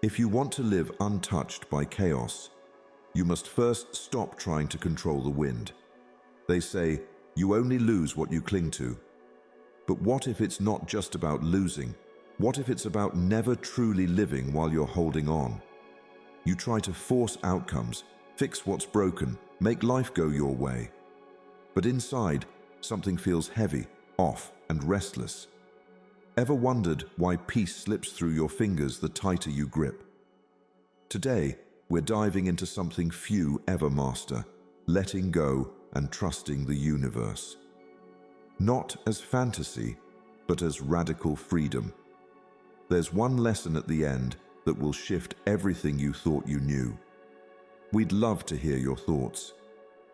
If you want to live untouched by chaos, you must first stop trying to control the wind. They say, you only lose what you cling to. But what if it's not just about losing? What if it's about never truly living while you're holding on? You try to force outcomes, fix what's broken, make life go your way. But inside, something feels heavy, off, and restless. Ever wondered why peace slips through your fingers the tighter you grip? Today, we're diving into something few ever master, letting go and trusting the universe. Not as fantasy, but as radical freedom. There's one lesson at the end that will shift everything you thought you knew. We'd love to hear your thoughts.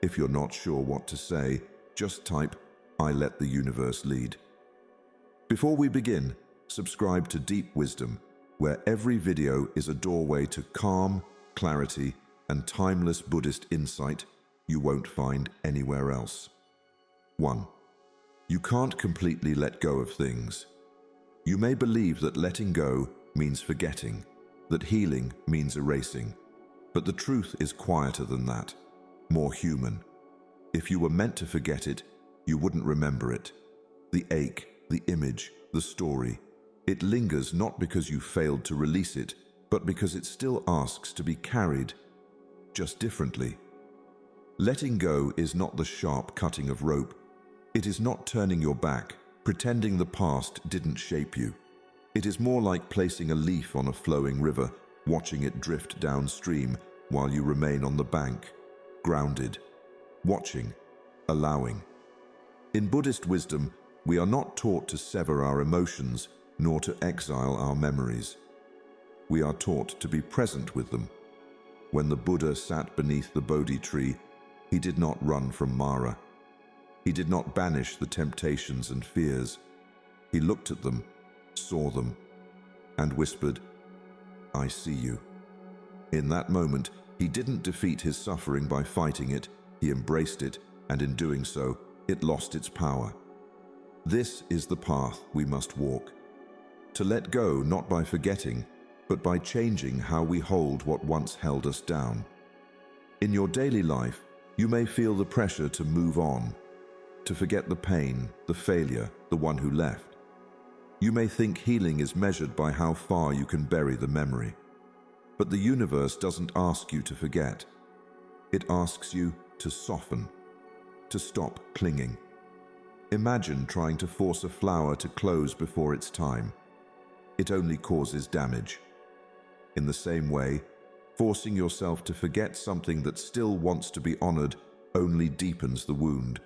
If you're not sure what to say, just type, "I let the universe lead." Before we begin, subscribe to Deep Wisdom, where every video is a doorway to calm, clarity, and timeless Buddhist insight you won't find anywhere else. 1. You can't completely let go of things. You may believe that letting go means forgetting, that healing means erasing, but the truth is quieter than that, more human. If you were meant to forget it, you wouldn't remember it. The ache, the image, the story, it lingers not because you failed to release it, but because it still asks to be carried, just differently. Letting go is not the sharp cutting of rope. It is not turning your back, pretending the past didn't shape you. It is more like placing a leaf on a flowing river, watching it drift downstream while you remain on the bank, grounded, watching, allowing. In Buddhist wisdom, we are not taught to sever our emotions, nor to exile our memories. We are taught to be present with them. When the Buddha sat beneath the Bodhi tree, he did not run from Mara. He did not banish the temptations and fears. He looked at them, saw them, and whispered, "I see you." In that moment, he didn't defeat his suffering by fighting it, he embraced it, and in doing so, it lost its power. This is the path we must walk. To let go not by forgetting, but by changing how we hold what once held us down. In your daily life, you may feel the pressure to move on, to forget the pain, the failure, the one who left. You may think healing is measured by how far you can bury the memory. But the universe doesn't ask you to forget. It asks you to soften, to stop clinging. Imagine trying to force a flower to close before its time. It only causes damage. In the same way, forcing yourself to forget something that still wants to be honored only deepens the wound.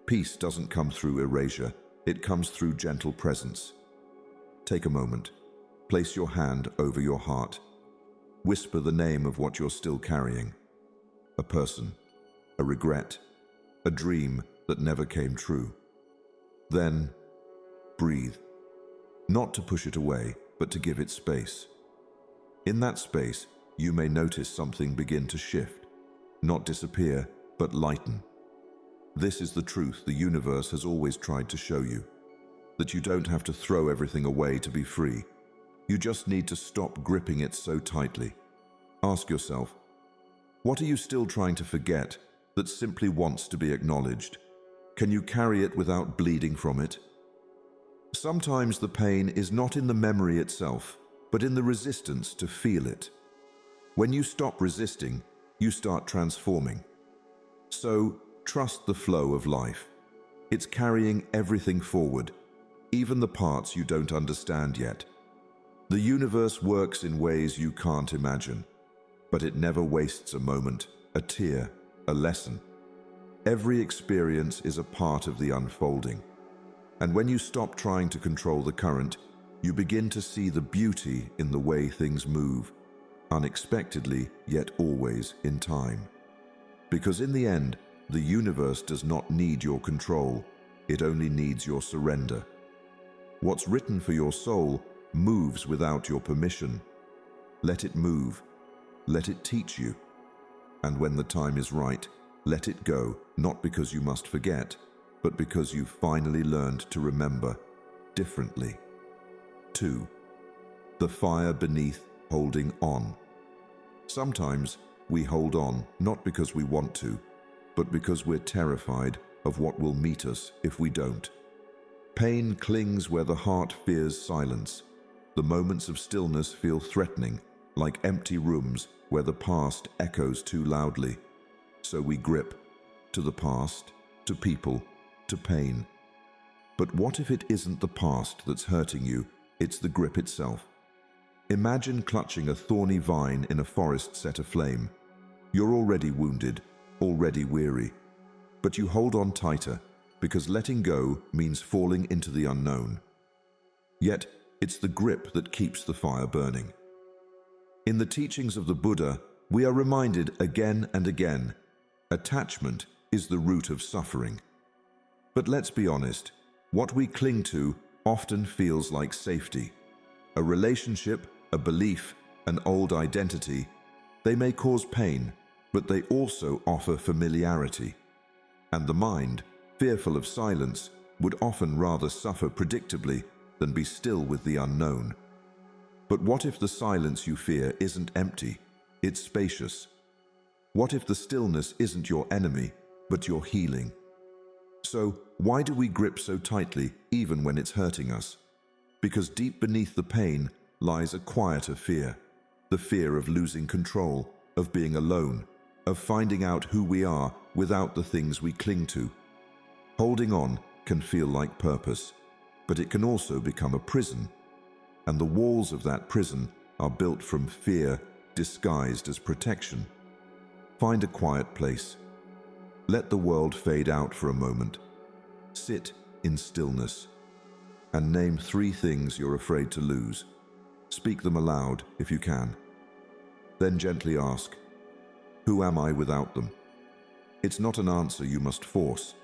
Peace doesn't come through erasure, it comes through gentle presence. Take a moment. Place your hand over your heart. Whisper the name of what you're still carrying. A person, a regret, a dream that never came true. Then, breathe. Not to push it away, but to give it space. In that space, you may notice something begin to shift, not disappear, but lighten. This is the truth the universe has always tried to show you, that you don't have to throw everything away to be free. You just need to stop gripping it so tightly. Ask yourself, what are you still trying to forget that simply wants to be acknowledged? Can you carry it without bleeding from it? Sometimes the pain is not in the memory itself, but in the resistance to feel it. When you stop resisting, you start transforming. So, trust the flow of life. It's carrying everything forward, even the parts you don't understand yet. The universe works in ways you can't imagine, but it never wastes a moment, a tear, a lesson. Every experience is a part of the unfolding. And when you stop trying to control the current, you begin to see the beauty in the way things move, unexpectedly, yet always in time. Because in the end, the universe does not need your control, it only needs your surrender. What's written for your soul moves without your permission. Let it move, let it teach you. And when the time is right, let it go, not because you must forget, but because you've finally learned to remember differently. 2. The fire beneath holding on. Sometimes we hold on not because we want to, but because we're terrified of what will meet us if we don't. Pain clings where the heart fears silence. The moments of stillness feel threatening, like empty rooms where the past echoes too loudly. So we grip to the past, to people, to pain. But what if it isn't the past that's hurting you, it's the grip itself? Imagine clutching a thorny vine in a forest set aflame. You're already wounded, already weary. But you hold on tighter, because letting go means falling into the unknown. Yet, it's the grip that keeps the fire burning. In the teachings of the Buddha, we are reminded again and again, attachment is the root of suffering. But let's be honest, what we cling to often feels like safety. A relationship, a belief, an old identity, they may cause pain, but they also offer familiarity. And the mind, fearful of silence, would often rather suffer predictably than be still with the unknown. But what if the silence you fear isn't empty, it's spacious? What if the stillness isn't your enemy, but your healing? So, why do we grip so tightly even when it's hurting us? Because deep beneath the pain lies a quieter fear, the fear of losing control, of being alone, of finding out who we are without the things we cling to. Holding on can feel like purpose, but it can also become a prison. And the walls of that prison are built from fear disguised as protection. Find a quiet place. Let the world fade out for a moment. Sit in stillness and name 3 things you're afraid to lose. Speak them aloud if you can. Then gently ask, who am I without them? It's not an answer you must force.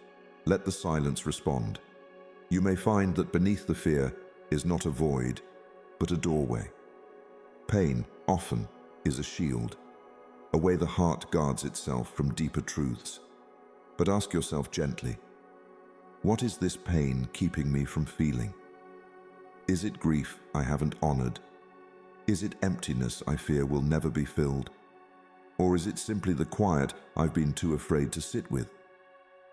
Let the silence respond. You may find that beneath the fear is not a void, but a doorway. Pain often is a shield, a way the heart guards itself from deeper truths. But ask yourself gently, what is this pain keeping me from feeling? Is it grief I haven't honored? Is it emptiness I fear will never be filled? Or is it simply the quiet I've been too afraid to sit with?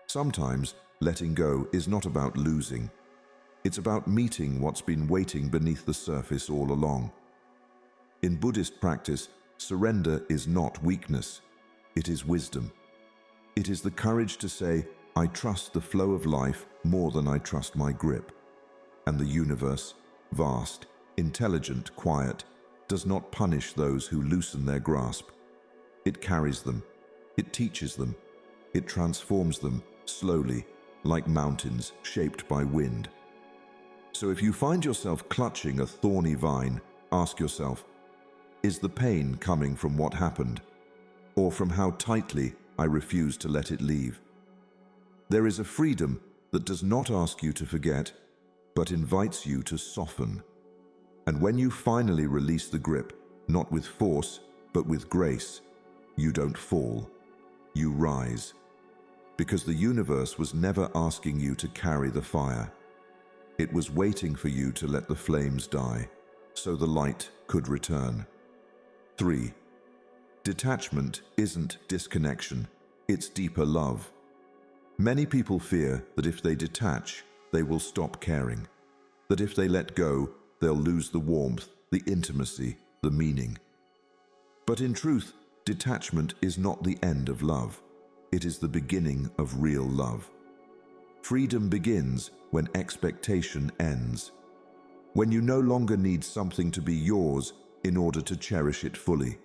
Sometimes letting go is not about losing. It's about meeting what's been waiting beneath the surface all along. In Buddhist practice, surrender is not weakness, it is wisdom. It is the courage to say, I trust the flow of life more than I trust my grip. And the universe, vast, intelligent, quiet, does not punish those who loosen their grasp. It carries them, it teaches them, it transforms them slowly, like mountains shaped by wind. So if you find yourself clutching a thorny vine, ask yourself, is the pain coming from what happened, or from how tightly I refuse to let it leave? There is a freedom that does not ask you to forget, but invites you to soften. And when you finally release the grip, not with force, but with grace, you don't fall, you rise. Because the universe was never asking you to carry the fire. It was waiting for you to let the flames die, so the light could return. 3. Detachment isn't disconnection, it's deeper love. Many people fear that if they detach, they will stop caring. That if they let go, they'll lose the warmth, the intimacy, the meaning. But in truth, detachment is not the end of love. It is the beginning of real love. Freedom begins when expectation ends. When you no longer need something to be yours in order to cherish it fully.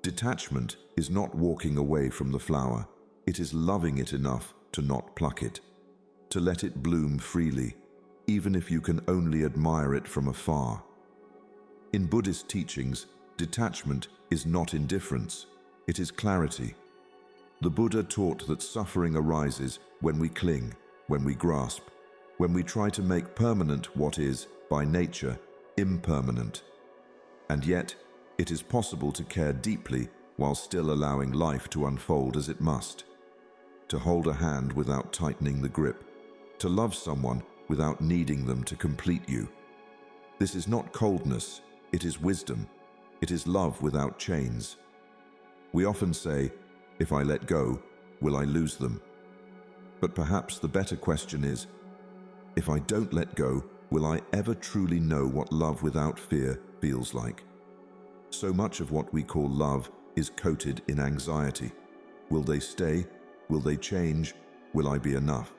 Detachment is not walking away from the flower. It is loving it enough to not pluck it, to let it bloom freely, even if you can only admire it from afar. In Buddhist teachings, detachment is not indifference, it is clarity. The Buddha taught that suffering arises when we cling, when we grasp, when we try to make permanent what is, by nature, impermanent. And yet, it is possible to care deeply while still allowing life to unfold as it must. To hold a hand without tightening the grip. To love someone without needing them to complete you. This is not coldness, it is wisdom. It is love without chains. We often say, if I let go, will I lose them? But perhaps the better question is, if I don't let go, will I ever truly know what love without fear feels like? So much of what we call love is coated in anxiety. Will they stay? Will they change? Will I be enough?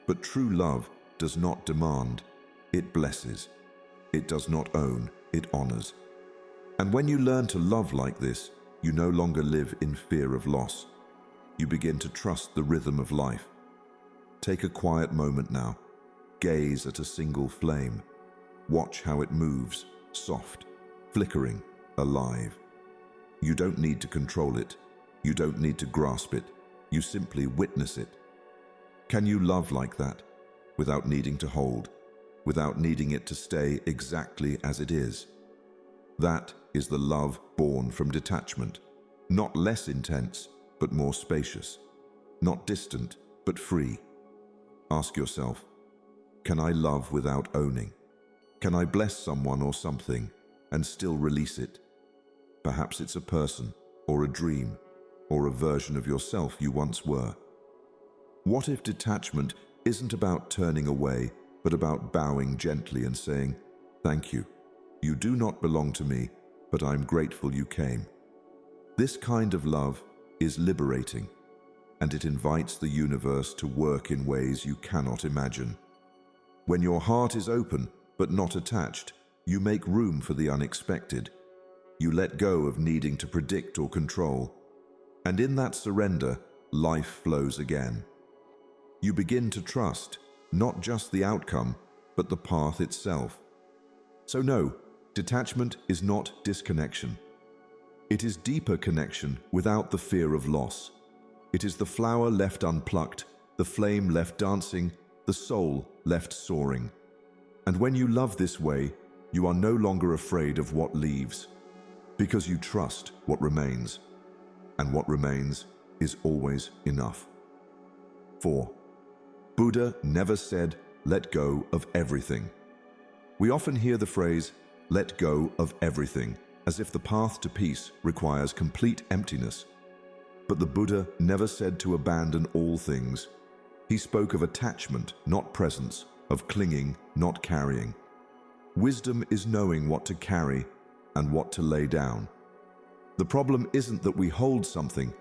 But true love does not demand, it blesses. It does not own, it honors. And when you learn to love like this, you no longer live in fear of loss. You begin to trust the rhythm of life. Take a quiet moment now. Gaze at a single flame. Watch how it moves, soft, flickering, alive. You don't need to control it. You don't need to grasp it. You simply witness it. Can you love like that, without needing to hold, without needing it to stay exactly as it is? That is the love born from detachment, not less intense, but more spacious, not distant, but free. Ask yourself, can I love without owning? Can I bless someone or something and still release it? Perhaps it's a person, or a dream, or a version of yourself you once were. What if detachment isn't about turning away, but about bowing gently and saying, thank you. You do not belong to me, but I'm grateful you came. This kind of love is liberating, and it invites the universe to work in ways you cannot imagine. When your heart is open, but not attached, you make room for the unexpected. You let go of needing to predict or control, and in that surrender, life flows again. You begin to trust, not just the outcome, but the path itself. So no, detachment is not disconnection. It is deeper connection without the fear of loss. It is the flower left unplucked, the flame left dancing, the soul left soaring. And when you love this way, you are no longer afraid of what leaves, because you trust what remains, and what remains is always enough. 4. Buddha never said, let go of everything. We often hear the phrase, let go of everything, as if the path to peace requires complete emptiness. But the Buddha never said to abandon all things. He spoke of attachment, not presence, of clinging, not carrying. Wisdom is knowing what to carry and what to lay down. The problem isn't that we hold something,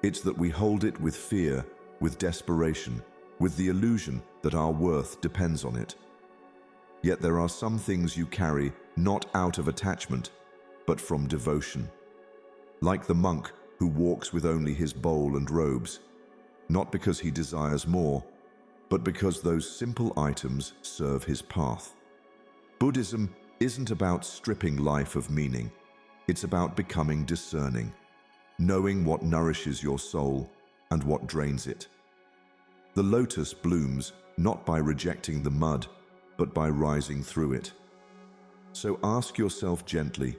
it's that we hold it with fear, with desperation, with the illusion that our worth depends on it. Yet there are some things you carry not out of attachment, but from devotion. Like the monk who walks with only his bowl and robes, not because he desires more, but because those simple items serve his path. Buddhism isn't about stripping life of meaning. It's about becoming discerning, knowing what nourishes your soul and what drains it. The lotus blooms not by rejecting the mud, but by rising through it. So ask yourself gently,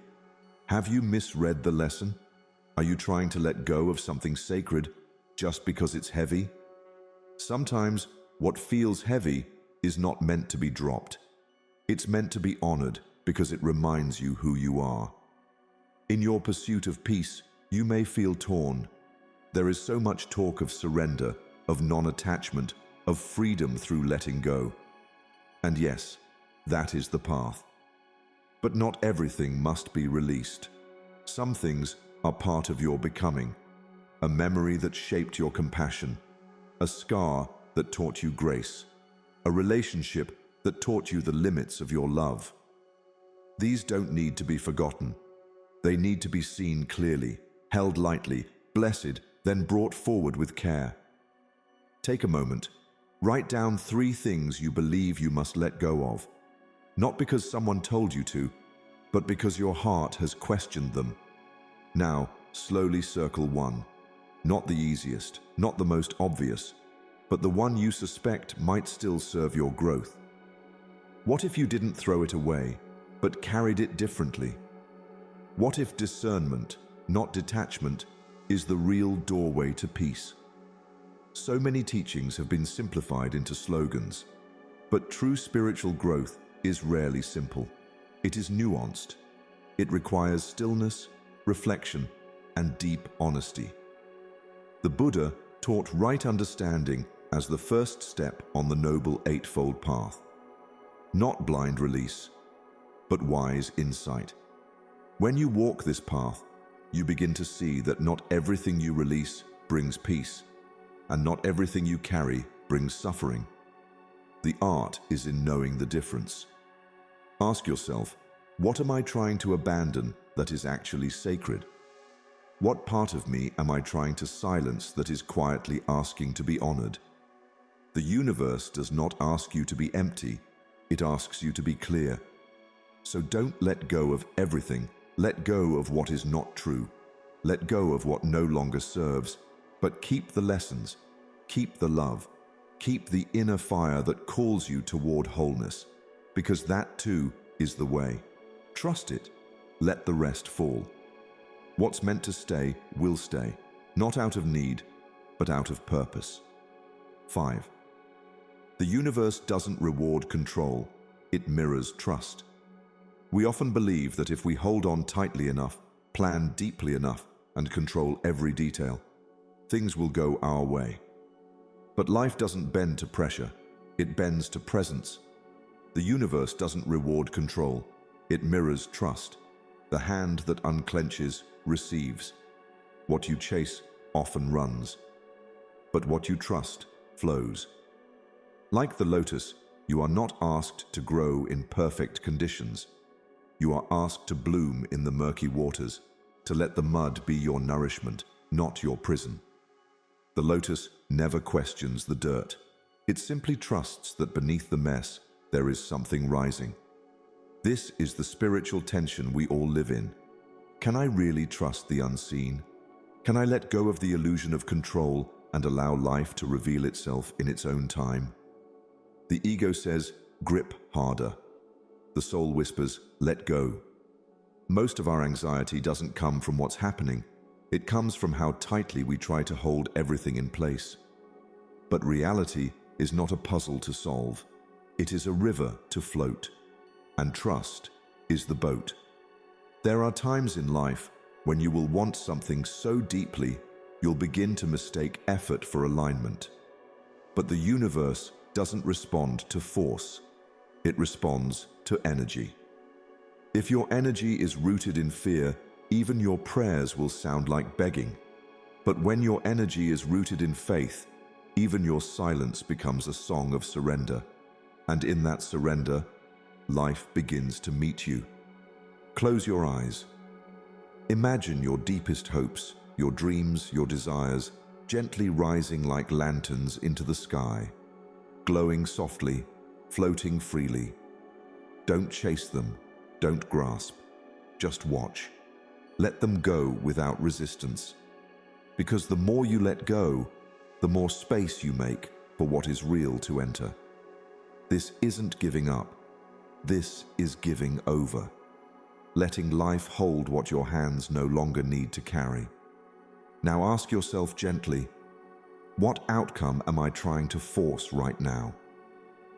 have you misread the lesson? Are you trying to let go of something sacred just because it's heavy? Sometimes what feels heavy is not meant to be dropped. It's meant to be honored because it reminds you who you are. In your pursuit of peace, you may feel torn. There is so much talk of surrender, of non-attachment, of freedom through letting go. And yes, that is the path. But not everything must be released. Some things are part of your becoming. A memory that shaped your compassion, a scar that taught you grace, a relationship that taught you the limits of your love. These don't need to be forgotten. They need to be seen clearly, held lightly, blessed, then brought forward with care. Take a moment. Write down 3 things you believe you must let go of, not because someone told you to, but because your heart has questioned them. Now, slowly circle 1. Not the easiest, not the most obvious, but the one you suspect might still serve your growth. What if you didn't throw it away, but carried it differently? What if discernment, not detachment, is the real doorway to peace? So many teachings have been simplified into slogans, but true spiritual growth is rarely simple. It is nuanced. It requires stillness, reflection, and deep honesty. The Buddha taught right understanding as the first step on the Noble Eightfold Path. Not blind release, but wise insight. When you walk this path, you begin to see that not everything you release brings peace, and not everything you carry brings suffering. The art is in knowing the difference. Ask yourself, what am I trying to abandon that is actually sacred? What part of me am I trying to silence that is quietly asking to be honored? The universe does not ask you to be empty, it asks you to be clear. So don't let go of everything. Let go of what is not true. Let go of what no longer serves, but keep the lessons, keep the love, keep the inner fire that calls you toward wholeness, because that too is the way. Trust it. Let the rest fall. What's meant to stay will stay, not out of need, but out of purpose. 5. The universe doesn't reward control, it mirrors trust. We often believe that if we hold on tightly enough, plan deeply enough, and control every detail, things will go our way. But life doesn't bend to pressure, it bends to presence. The universe doesn't reward control, it mirrors trust. The hand that unclenches receives. What you chase often runs, but what you trust flows. Like the lotus, you are not asked to grow in perfect conditions. You are asked to bloom in the murky waters, to let the mud be your nourishment, not your prison. The lotus never questions the dirt. It simply trusts that beneath the mess, there is something rising. This is the spiritual tension we all live in. Can I really trust the unseen? Can I let go of the illusion of control and allow life to reveal itself in its own time? The ego says, grip harder. The soul whispers, let go. Most of our anxiety doesn't come from what's happening. It comes from how tightly we try to hold everything in place. But reality is not a puzzle to solve. It is a river to float. And trust is the boat. There are times in life when you will want something so deeply, you'll begin to mistake effort for alignment. But the universe doesn't respond to force. It responds to energy. If your energy is rooted in fear, even your prayers will sound like begging. But when your energy is rooted in faith, even your silence becomes a song of surrender. And in that surrender, life begins to meet you. Close your eyes. Imagine your deepest hopes, your dreams, your desires, gently rising like lanterns into the sky, glowing softly, floating freely. Don't chase them, don't grasp, just watch. Let them go without resistance. Because the more you let go, the more space you make for what is real to enter. This isn't giving up. This is giving over. Letting life hold what your hands no longer need to carry. Now ask yourself gently, what outcome am I trying to force right now?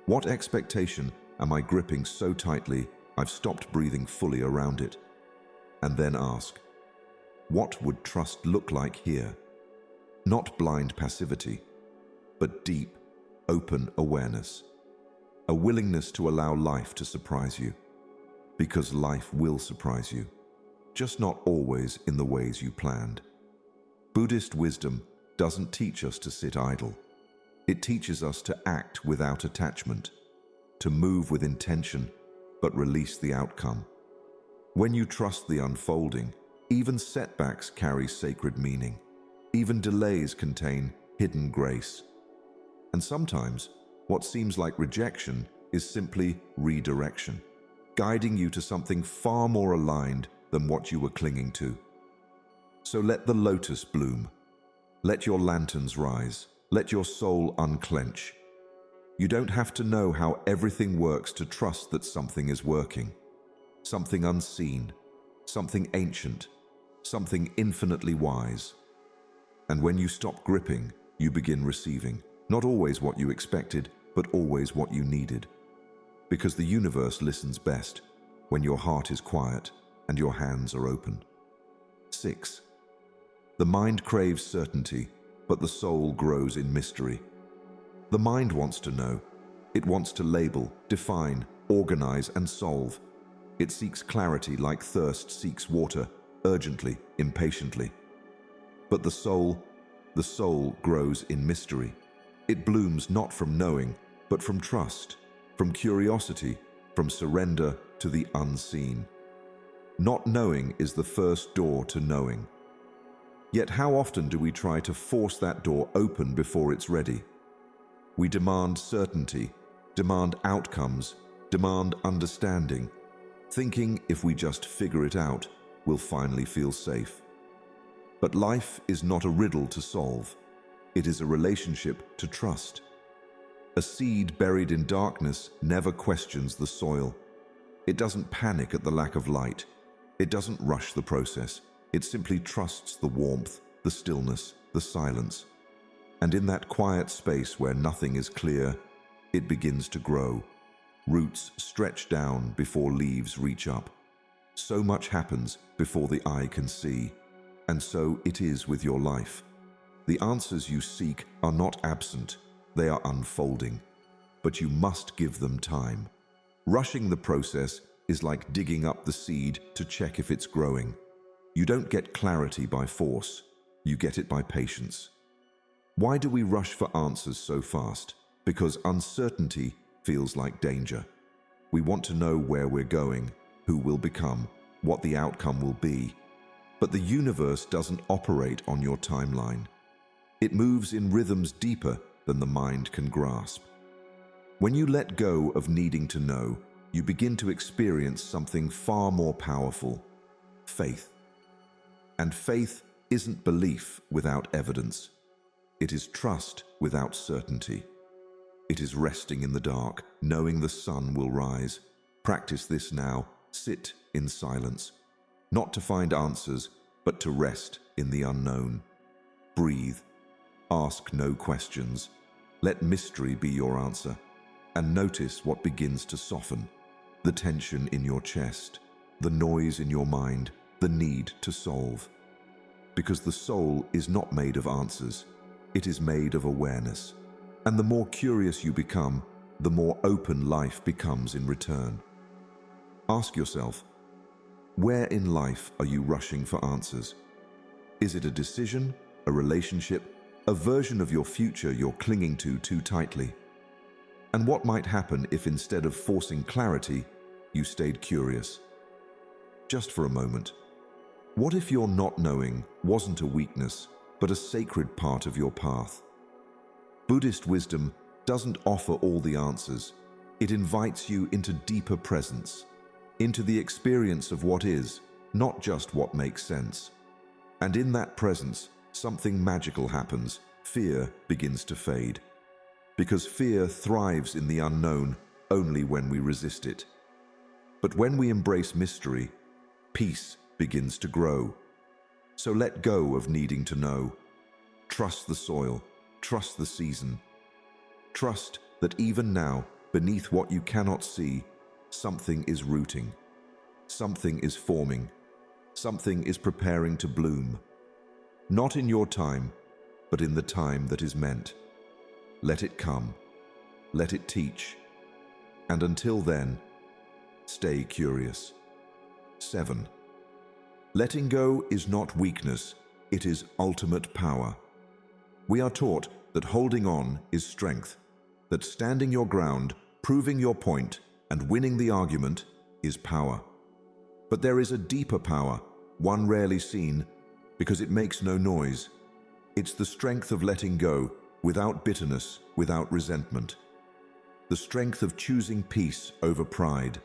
What expectation am I gripping so tightly I've stopped breathing fully around it? And then ask, what would trust look like here? Not blind passivity, but deep, open awareness. A willingness to allow life to surprise you. Because life will surprise you, just not always in the ways you planned. Buddhist wisdom doesn't teach us to sit idle. It teaches us to act without attachment, to move with intention, but release the outcome. When you trust the unfolding, even setbacks carry sacred meaning. Even delays contain hidden grace. And sometimes, what seems like rejection is simply redirection, guiding you to something far more aligned than what you were clinging to. So let the lotus bloom. Let your lanterns rise. Let your soul unclench. You don't have to know how everything works to trust that something is working. Something unseen, something ancient, something infinitely wise. And when you stop gripping, you begin receiving, not always what you expected, but always what you needed. Because the universe listens best when your heart is quiet, and your hands are open. 6. The mind craves certainty, but the soul grows in mystery. The mind wants to know. It wants to label, define, organize, and solve. It seeks clarity like thirst seeks water, urgently, impatiently. But the soul grows in mystery. It blooms not from knowing, but from trust, from curiosity, from surrender to the unseen. Not knowing is the first door to knowing. Yet how often do we try to force that door open before it's ready? We demand certainty, demand outcomes, demand understanding, thinking if we just figure it out, we'll finally feel safe. But life is not a riddle to solve. It is a relationship to trust. A seed buried in darkness never questions the soil. It doesn't panic at the lack of light. It doesn't rush the process. It simply trusts the warmth, the stillness, the silence. And in that quiet space where nothing is clear, it begins to grow. Roots stretch down before leaves reach up. So much happens before the eye can see. And so it is with your life. The answers you seek are not absent, they are unfolding. But you must give them time. Rushing the process is like digging up the seed to check if it's growing. You don't get clarity by force, you get it by patience. Why do we rush for answers so fast? Because uncertainty feels like danger. We want to know where we're going, who we'll become, what the outcome will be. But the universe doesn't operate on your timeline. It moves in rhythms deeper than the mind can grasp. When you let go of needing to know, you begin to experience something far more powerful: faith. And faith isn't belief without evidence. It is trust without certainty. It is resting in the dark, knowing the sun will rise. Practice this now. Sit in silence. Not to find answers, but to rest in the unknown. Breathe. Ask no questions. Let mystery be your answer. And notice what begins to soften. The tension in your chest, the noise in your mind, the need to solve. Because the soul is not made of answers. It is made of awareness. And the more curious you become, the more open life becomes in return. Ask yourself, where in life are you rushing for answers? Is it a decision, a relationship, a version of your future you're clinging to too tightly? And what might happen if instead of forcing clarity, you stayed curious? Just for a moment. What if your not knowing wasn't a weakness, but a sacred part of your path? Buddhist wisdom doesn't offer all the answers. It invites you into deeper presence, into the experience of what is, not just what makes sense. And in that presence, something magical happens. Fear begins to fade. Because fear thrives in the unknown only when we resist it. But when we embrace mystery, peace begins to grow. So let go of needing to know. Trust the soil. Trust the season. Trust that even now, beneath what you cannot see, something is rooting. Something is forming. Something is preparing to bloom. Not in your time, but in the time that is meant. Let it come. Let it teach. And until then, stay curious. 7. Letting go is not weakness, it is ultimate power. We are taught that holding on is strength, that standing your ground, proving your point, and winning the argument is power. But there is a deeper power, one rarely seen, because it makes no noise. It's the strength of letting go, without bitterness, without resentment. The strength of choosing peace over pride.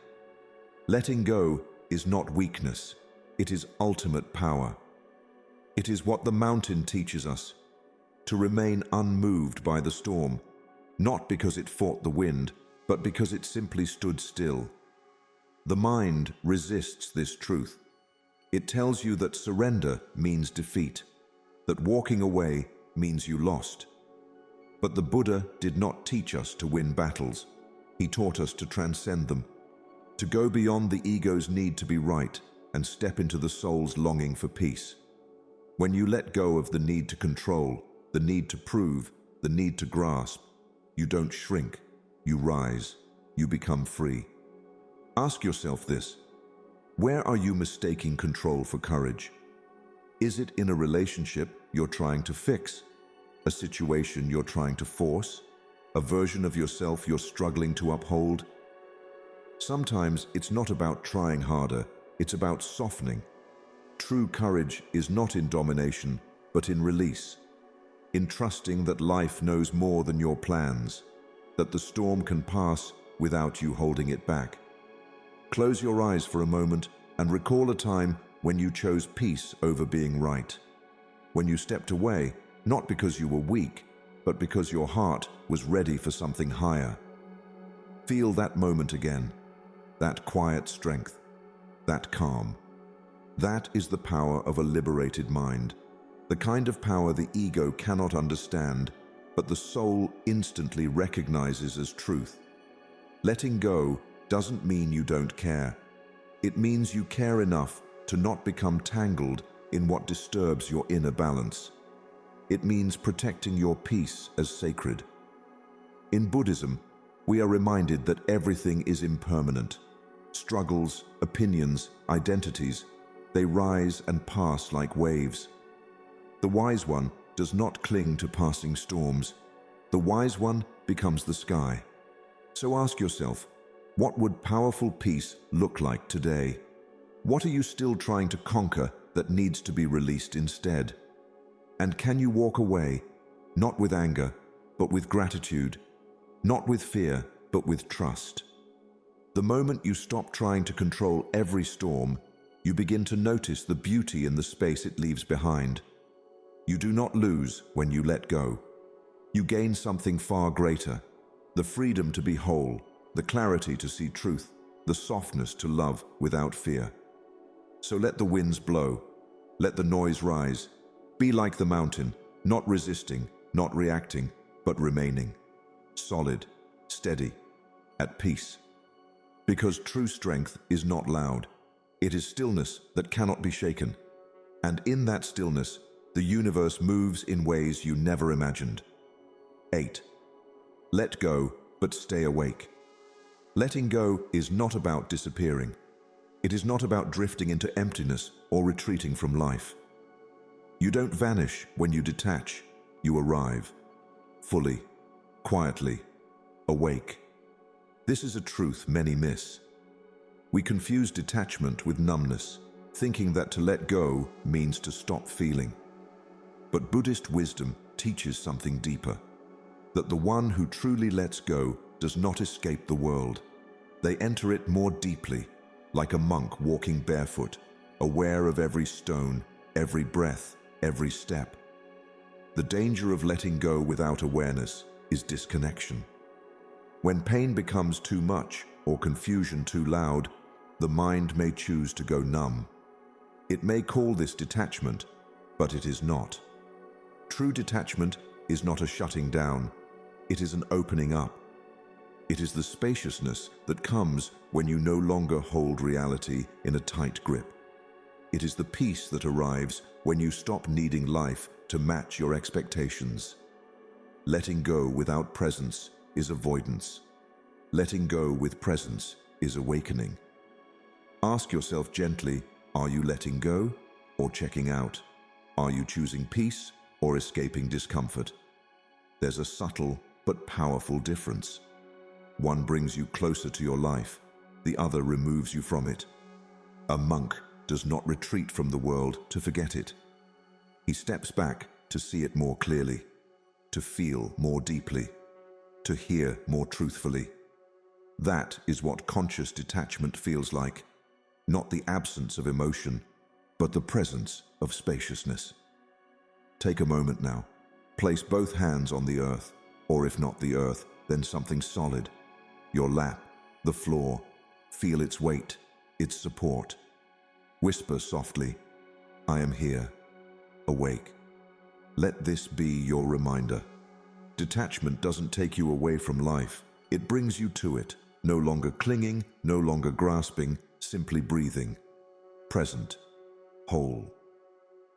Letting go is not weakness, it is ultimate power. It is what the mountain teaches us, to remain unmoved by the storm, not because it fought the wind, but because it simply stood still. The mind resists this truth. It tells you that surrender means defeat, that walking away means you lost. But the Buddha did not teach us to win battles. He taught us to transcend them, to go beyond the ego's need to be right, and step into the soul's longing for peace. When you let go of the need to control, the need to prove, the need to grasp, you don't shrink, you rise, you become free. Ask yourself this: where are you mistaking control for courage? Is it in a relationship you're trying to fix? A situation you're trying to force? A version of yourself you're struggling to uphold? Sometimes it's not about trying harder, it's about softening. True courage is not in domination, but in release. In trusting that life knows more than your plans, that the storm can pass without you holding it back. Close your eyes for a moment and recall a time when you chose peace over being right. When you stepped away, not because you were weak, but because your heart was ready for something higher. Feel that moment again, that quiet strength, that calm. That is the power of a liberated mind, the kind of power the ego cannot understand, but the soul instantly recognizes as truth. Letting go doesn't mean you don't care. It means you care enough to not become tangled in what disturbs your inner balance. It means protecting your peace as sacred. In Buddhism, we are reminded that everything is impermanent. Struggles, opinions, identities, they rise and pass like waves. The wise one does not cling to passing storms. The wise one becomes the sky. So ask yourself, what would powerful peace look like today? What are you still trying to conquer that needs to be released instead? And can you walk away, not with anger, but with gratitude, not with fear, but with trust? The moment you stop trying to control every storm, you begin to notice the beauty in the space it leaves behind. You do not lose when you let go. You gain something far greater: the freedom to be whole, the clarity to see truth, the softness to love without fear. So let the winds blow, let the noise rise. Be like the mountain, not resisting, not reacting, but remaining. Solid, steady, at peace. Because true strength is not loud. It is stillness that cannot be shaken. And in that stillness, the universe moves in ways you never imagined. 8. Let go, but stay awake. Letting go is not about disappearing. It is not about drifting into emptiness or retreating from life. You don't vanish when you detach. You arrive, fully, quietly, awake. This is a truth many miss. We confuse detachment with numbness, thinking that to let go means to stop feeling. But Buddhist wisdom teaches something deeper, that the one who truly lets go does not escape the world. They enter it more deeply, like a monk walking barefoot, aware of every stone, every breath, every step. The danger of letting go without awareness is disconnection. When pain becomes too much or confusion too loud, the mind may choose to go numb. It may call this detachment, but it is not. True detachment is not a shutting down, it is an opening up. It is the spaciousness that comes when you no longer hold reality in a tight grip. It is the peace that arrives when you stop needing life to match your expectations. Letting go without presence is avoidance. Letting go with presence is awakening. Ask yourself gently, are you letting go or checking out? Are you choosing peace or escaping discomfort? There's a subtle but powerful difference. One brings you closer to your life, the other removes you from it. A monk does not retreat from the world to forget it. He steps back to see it more clearly, to feel more deeply, to hear more truthfully. That is what conscious detachment feels like, not the absence of emotion, but the presence of spaciousness. Take a moment now. Place both hands on the earth, or if not the earth, then something solid. Your lap, the floor. Feel its weight, its support. Whisper softly, I am here, awake. Let this be your reminder. Detachment doesn't take you away from life. It brings you to it, no longer clinging, no longer grasping, simply breathing. present, whole.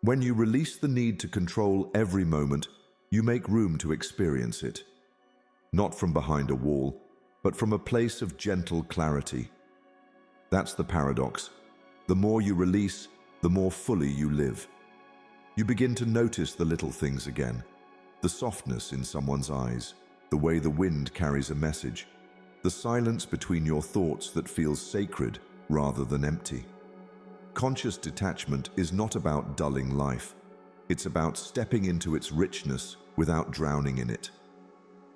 When you release the need to control every moment, you make room to experience it. Not from behind a wall, but from a place of gentle clarity. That's the paradox. The more you release, the more fully you live. You begin to notice the little things again. The softness in someone's eyes, the way the wind carries a message, the silence between your thoughts that feels sacred rather than empty. Conscious detachment is not about dulling life. It's about stepping into its richness without drowning in it.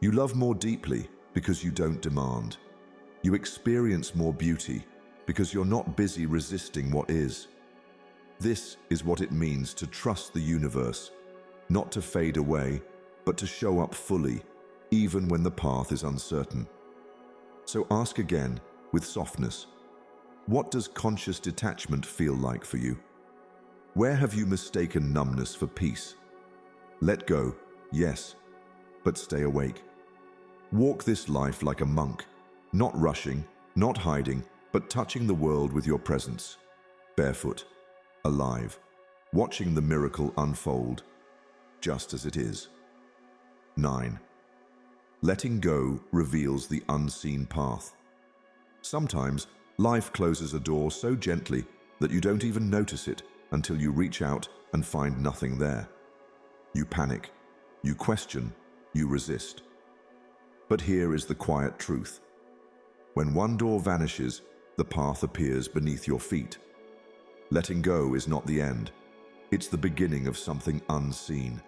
You love more deeply because you don't demand. You experience more beauty because you're not busy resisting what is. This is what it means to trust the universe, not to fade away, but to show up fully, even when the path is uncertain. So ask again, with softness, what does conscious detachment feel like for you? Where have you mistaken numbness for peace? Let go, yes, but stay awake. Walk this life like a monk, not rushing, not hiding, but touching the world with your presence. Barefoot, alive, watching the miracle unfold, just as it is. 9. Letting go reveals the unseen path. Sometimes, life closes a door so gently that you don't even notice it until you reach out and find nothing there. You panic, you question, you resist. But here is the quiet truth. When one door vanishes, the path appears beneath your feet. Letting go is not the end. It's the beginning of something unseen.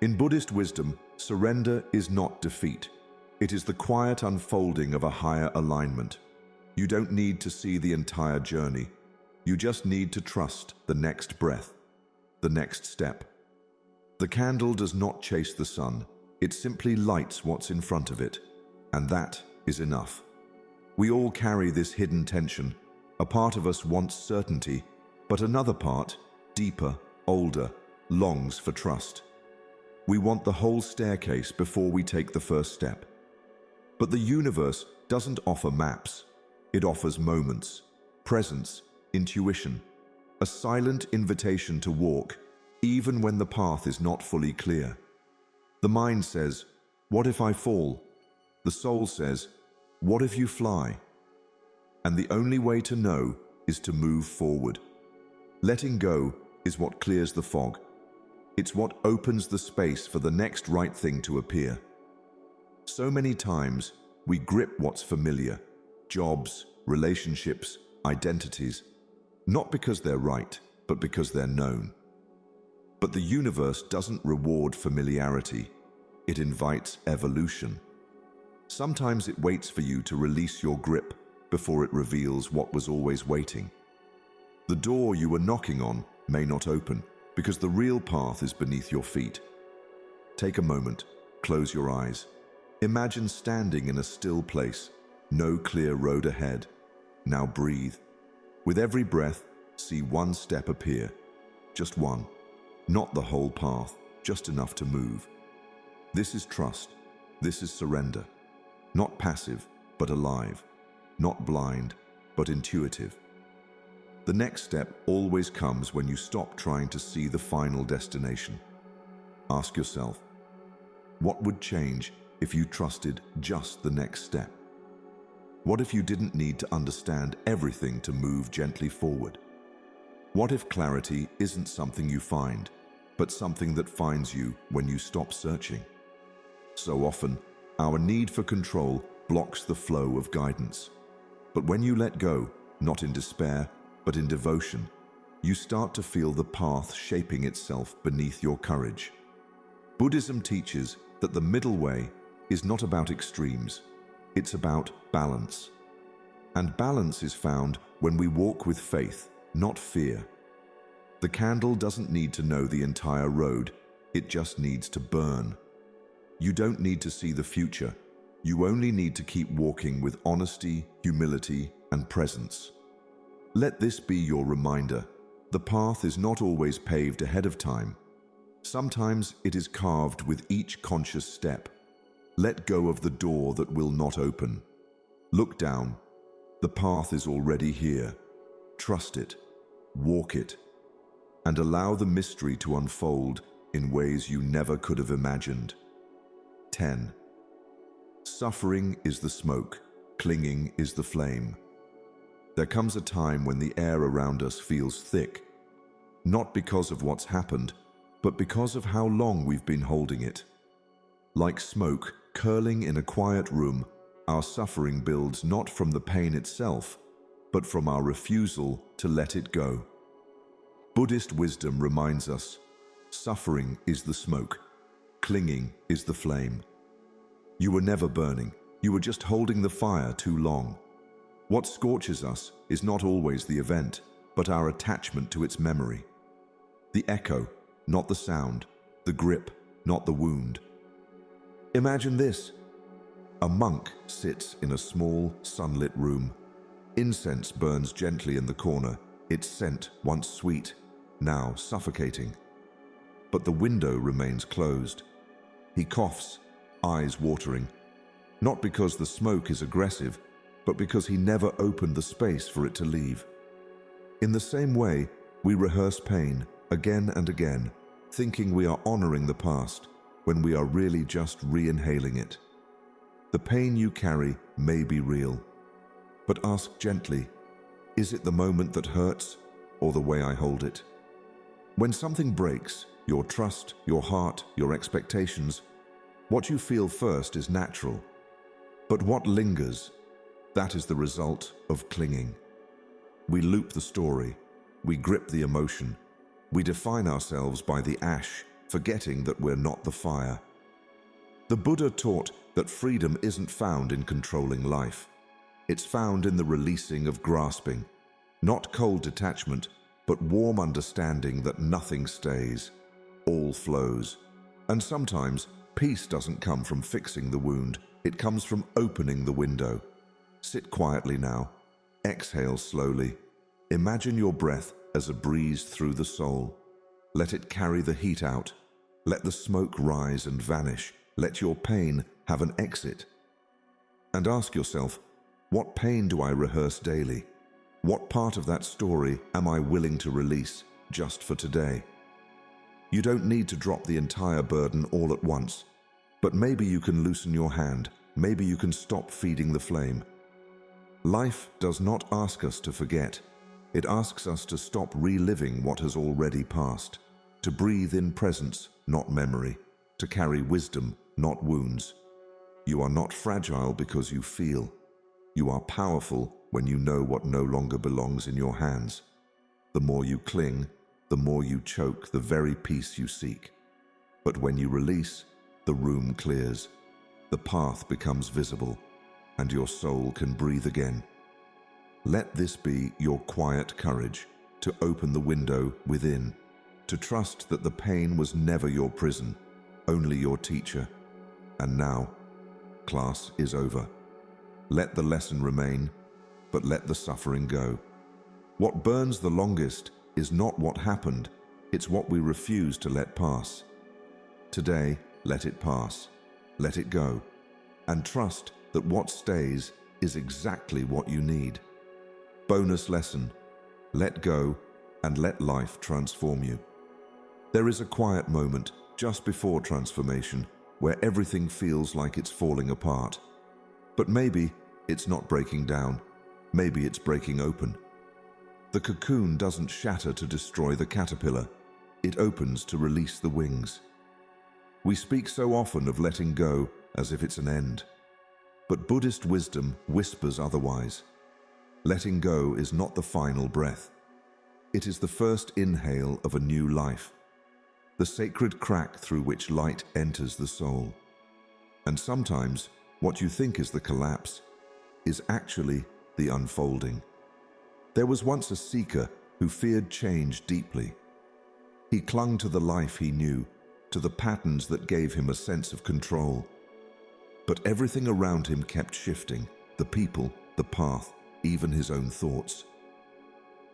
In Buddhist wisdom, surrender is not defeat. It is the quiet unfolding of a higher alignment. You don't need to see the entire journey. You just need to trust the next breath, the next step. The candle does not chase the sun. It simply lights what's in front of it. And that is enough. We all carry this hidden tension. A part of us wants certainty, but another part, deeper, older, longs for trust. We want the whole staircase before we take the first step. But the universe doesn't offer maps. It offers moments, presence, intuition, a silent invitation to walk, even when the path is not fully clear. The mind says, "What if I fall?" The soul says, "What if you fly?" And the only way to know is to move forward. Letting go is what clears the fog. It's what opens the space for the next right thing to appear. So many times, we grip what's familiar, jobs, relationships, identities, not because they're right, but because they're known. But the universe doesn't reward familiarity. It invites evolution. Sometimes it waits for you to release your grip before it reveals what was always waiting. The door you were knocking on may not open because the real path is beneath your feet. Take a moment, close your eyes. Imagine standing in a still place, no clear road ahead. Now breathe. With every breath, see one step appear. Just one. Not the whole path, just enough to move. This is trust. This is surrender. Not passive, but alive. Not blind, but intuitive. The next step always comes when you stop trying to see the final destination. Ask yourself, what would change if you trusted just the next step? What if you didn't need to understand everything to move gently forward? What if clarity isn't something you find, but something that finds you when you stop searching? So often, our need for control blocks the flow of guidance. But when you let go, not in despair, but in devotion, you start to feel the path shaping itself beneath your courage. Buddhism teaches that the middle way is not about extremes, it's about balance. And balance is found when we walk with faith, not fear. The candle doesn't need to know the entire road, it just needs to burn. You don't need to see the future, you only need to keep walking with honesty, humility, and presence. Let this be your reminder. The path is not always paved ahead of time. Sometimes it is carved with each conscious step. Let go of the door that will not open. Look down. The path is already here. Trust it. walk it, and allow the mystery to unfold in ways you never could have imagined. 10. Suffering is the smoke, clinging is the flame. There comes a time when the air around us feels thick, not because of what's happened, but because of how long we've been holding it. Like smoke curling in a quiet room, our suffering builds not from the pain itself, but from our refusal to let it go. Buddhist wisdom reminds us, suffering is the smoke, clinging is the flame. You were never burning, you were just holding the fire too long. What scorches us is not always the event, but our attachment to its memory. The echo, not the sound, the grip, not the wound. Imagine this. A monk sits in a small, sunlit room. Incense burns gently in the corner, its scent once sweet, now suffocating. But the window remains closed. He coughs, eyes watering, not because the smoke is aggressive, but because he never opened the space for it to leave. In the same way, we rehearse pain again and again, thinking we are honoring the past when we are really just re-inhaling it. The pain you carry may be real, but ask gently, is it the moment that hurts or the way I hold it? When something breaks, your trust, your heart, your expectations, what you feel first is natural. But what lingers, that is the result of clinging. We loop the story, we grip the emotion, we define ourselves by the ash, forgetting that we're not the fire. The Buddha taught that freedom isn't found in controlling life. It's found in the releasing of grasping, not cold detachment, but warm understanding that nothing stays, all flows. And sometimes peace doesn't come from fixing the wound, it comes from opening the window. Sit quietly now, exhale slowly. Imagine your breath as a breeze through the soul. Let it carry the heat out. Let the smoke rise and vanish. Let your pain have an exit. And ask yourself, what pain do I rehearse daily? What part of that story am I willing to release just for today? You don't need to drop the entire burden all at once, but maybe you can loosen your hand. Maybe you can stop feeding the flame. Life does not ask us to forget. It asks us to stop reliving what has already passed, to breathe in presence, not memory, to carry wisdom, not wounds. You are not fragile because you feel. You are powerful when you know what no longer belongs in your hands. The more you cling, the more you choke the very peace you seek. But when you release, the room clears, the path becomes visible, and your soul can breathe again. Let this be your quiet courage to open the window within, to trust that the pain was never your prison, only your teacher. And now, class is over. Let the lesson remain, but let the suffering go. What burns the longest is not what happened, it's what we refuse to let pass. Today, let it pass, let it go, and trust that what stays is exactly what you need. Bonus lesson: let go and let life transform you. There is a quiet moment just before transformation where everything feels like it's falling apart. But maybe it's not breaking down, maybe it's breaking open. The cocoon doesn't shatter to destroy the caterpillar, it opens to release the wings. We speak so often of letting go as if it's an end, but Buddhist wisdom whispers otherwise. Letting go is not the final breath. It is the first inhale of a new life, the sacred crack through which light enters the soul. And sometimes what you think is the collapse is actually the unfolding. There was once a seeker who feared change deeply. He clung to the life he knew, to the patterns that gave him a sense of control. But everything around him kept shifting, the people, the path, even his own thoughts.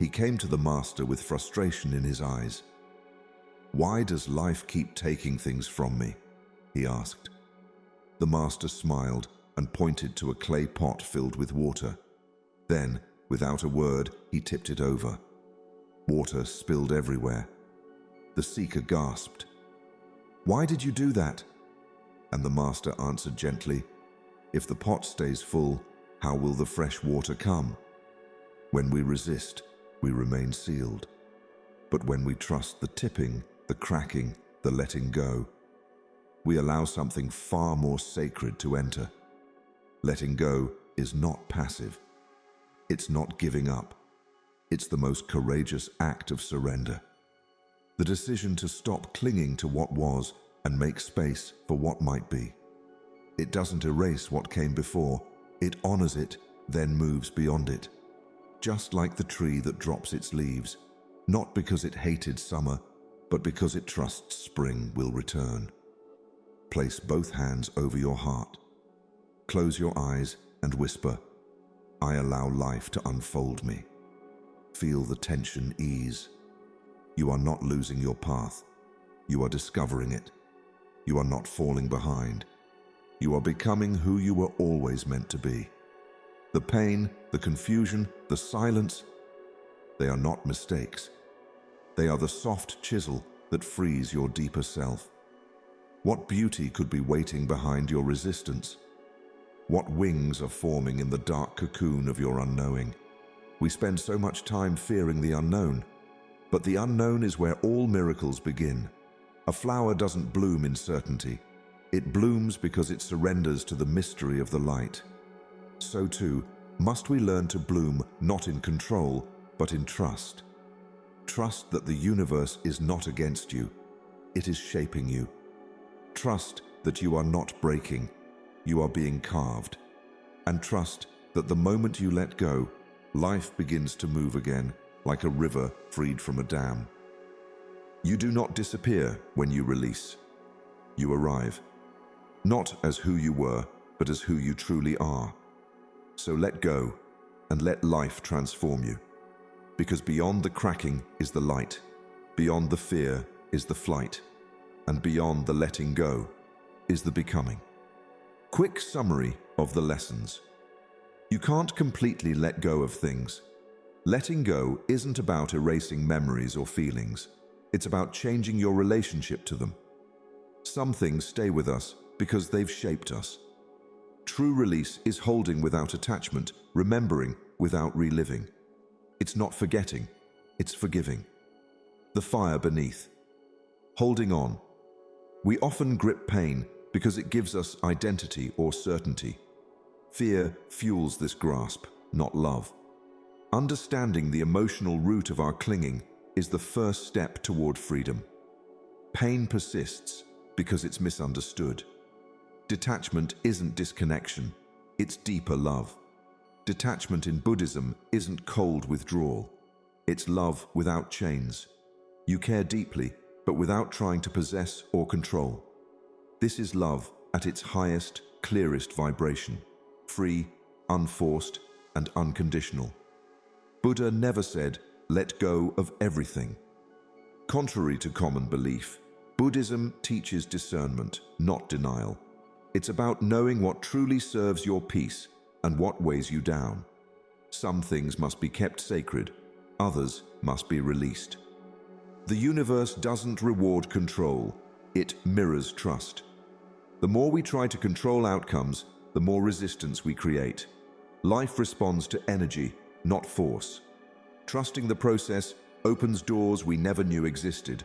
He came to the master with frustration in his eyes. "Why does life keep taking things from me?" he asked. The master smiled and pointed to a clay pot filled with water. Then, without a word, he tipped it over. Water spilled everywhere. The seeker gasped. "Why did you do that?" And the master answered gently, "If the pot stays full, how will the fresh water come? When we resist, we remain sealed. But when we trust the tipping, the cracking, the letting go, we allow something far more sacred to enter. Letting go is not passive. It's not giving up. It's the most courageous act of surrender. The decision to stop clinging to what was and make space for what might be. It doesn't erase what came before. It honors it, then moves beyond it. Just like the tree that drops its leaves, not because it hated summer, but because it trusts spring will return. Place both hands over your heart. Close your eyes and whisper, "I allow life to unfold me." Feel the tension ease. You are not losing your path. You are discovering it. You are not falling behind. You are becoming who you were always meant to be. The pain, the confusion, the silence, they are not mistakes. They are the soft chisel that frees your deeper self. What beauty could be waiting behind your resistance? What wings are forming in the dark cocoon of your unknowing? We spend so much time fearing the unknown, but the unknown is where all miracles begin. A flower doesn't bloom in certainty. It blooms because it surrenders to the mystery of the light. So too, must we learn to bloom not in control, but in trust. Trust that the universe is not against you. It is shaping you. Trust that you are not breaking. You are being carved. And trust that the moment you let go, life begins to move again, like a river freed from a dam. You do not disappear when you release. You arrive, not as who you were, but as who you truly are. So let go and let life transform you. Because beyond the cracking is the light, beyond the fear is the flight, and beyond the letting go is the becoming. Quick summary of the lessons. You can't completely let go of things. Letting go isn't about erasing memories or feelings. It's about changing your relationship to them. Some things stay with us because they've shaped us. True release is holding without attachment, remembering without reliving. It's not forgetting, it's forgiving. The fire beneath. Holding on. We often grip pain because it gives us identity or certainty. Fear fuels this grasp, not love. Understanding the emotional root of our clinging is the first step toward freedom. Pain persists because it's misunderstood. Detachment isn't disconnection, it's deeper love. Detachment in Buddhism isn't cold withdrawal. It's love without chains. You care deeply, but without trying to possess or control. This is love at its highest, clearest vibration. Free, unforced, and unconditional. Buddha never said, "Let go of everything." Contrary to common belief, Buddhism teaches discernment, not denial. It's about knowing what truly serves your peace and what weighs you down. Some things must be kept sacred, others must be released. The universe doesn't reward control, it mirrors trust. The more we try to control outcomes, the more resistance we create. Life responds to energy, not force. Trusting the process opens doors we never knew existed.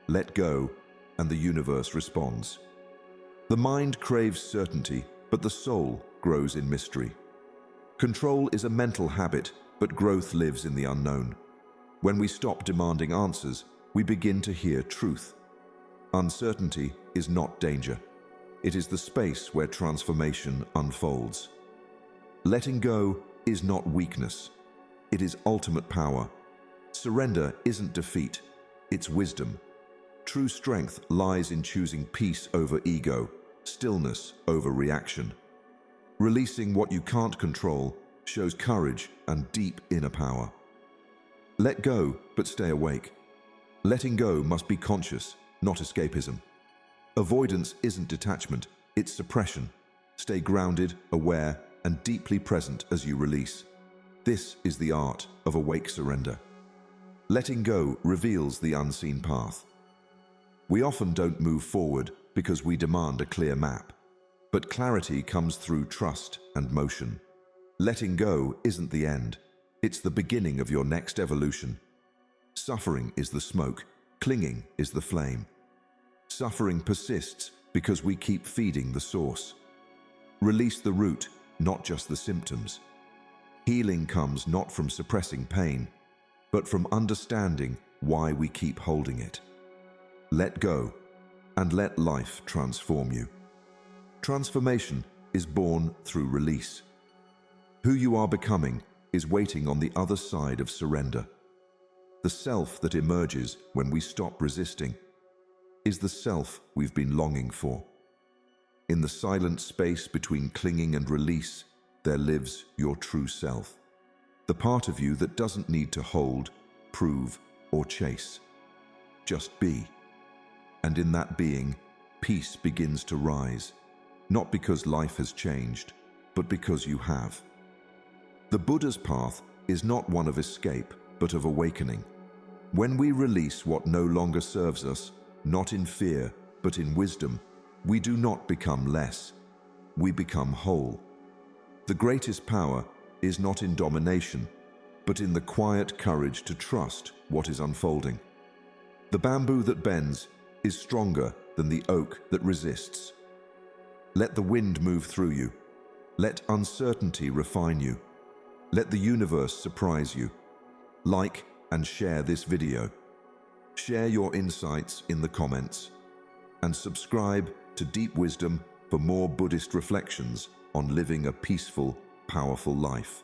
Let go, and the universe responds. The mind craves certainty, but the soul grows in mystery. Control is a mental habit, but growth lives in the unknown. When we stop demanding answers, we begin to hear truth. Uncertainty is not danger. It is the space where transformation unfolds. Letting go is not weakness. It is ultimate power. Surrender isn't defeat, it's wisdom. True strength lies in choosing peace over ego, stillness over reaction. Releasing what you can't control shows courage and deep inner power. Let go, but stay awake. Letting go must be conscious, not escapism. Avoidance isn't detachment, it's suppression. Stay grounded, aware, and deeply present as you release. This is the art of awake surrender. Letting go reveals the unseen path. We often don't move forward because we demand a clear map, but clarity comes through trust and motion. Letting go isn't the end, it's the beginning of your next evolution. Suffering is the smoke, clinging is the flame. Suffering persists because we keep feeding the source. Release the root, not just the symptoms. Healing comes not from suppressing pain, but from understanding why we keep holding it. Let go, and let life transform you. Transformation is born through release. Who you are becoming is waiting on the other side of surrender. The self that emerges when we stop resisting is the self we've been longing for. In the silent space between clinging and release, there lives your true self. The part of you that doesn't need to hold, prove, or chase. Just be. And in that being, peace begins to rise, not because life has changed, but because you have. The Buddha's path is not one of escape, but of awakening. When we release what no longer serves us, not in fear, but in wisdom, we do not become less. We become whole. The greatest power is not in domination, but in the quiet courage to trust what is unfolding. The bamboo that bends is stronger than the oak that resists. Let the wind move through you. Let uncertainty refine you. Let the universe surprise you. Like and share this video. Share your insights in the comments. And subscribe to Deep Wisdom for more Buddhist reflections on living a peaceful, powerful life.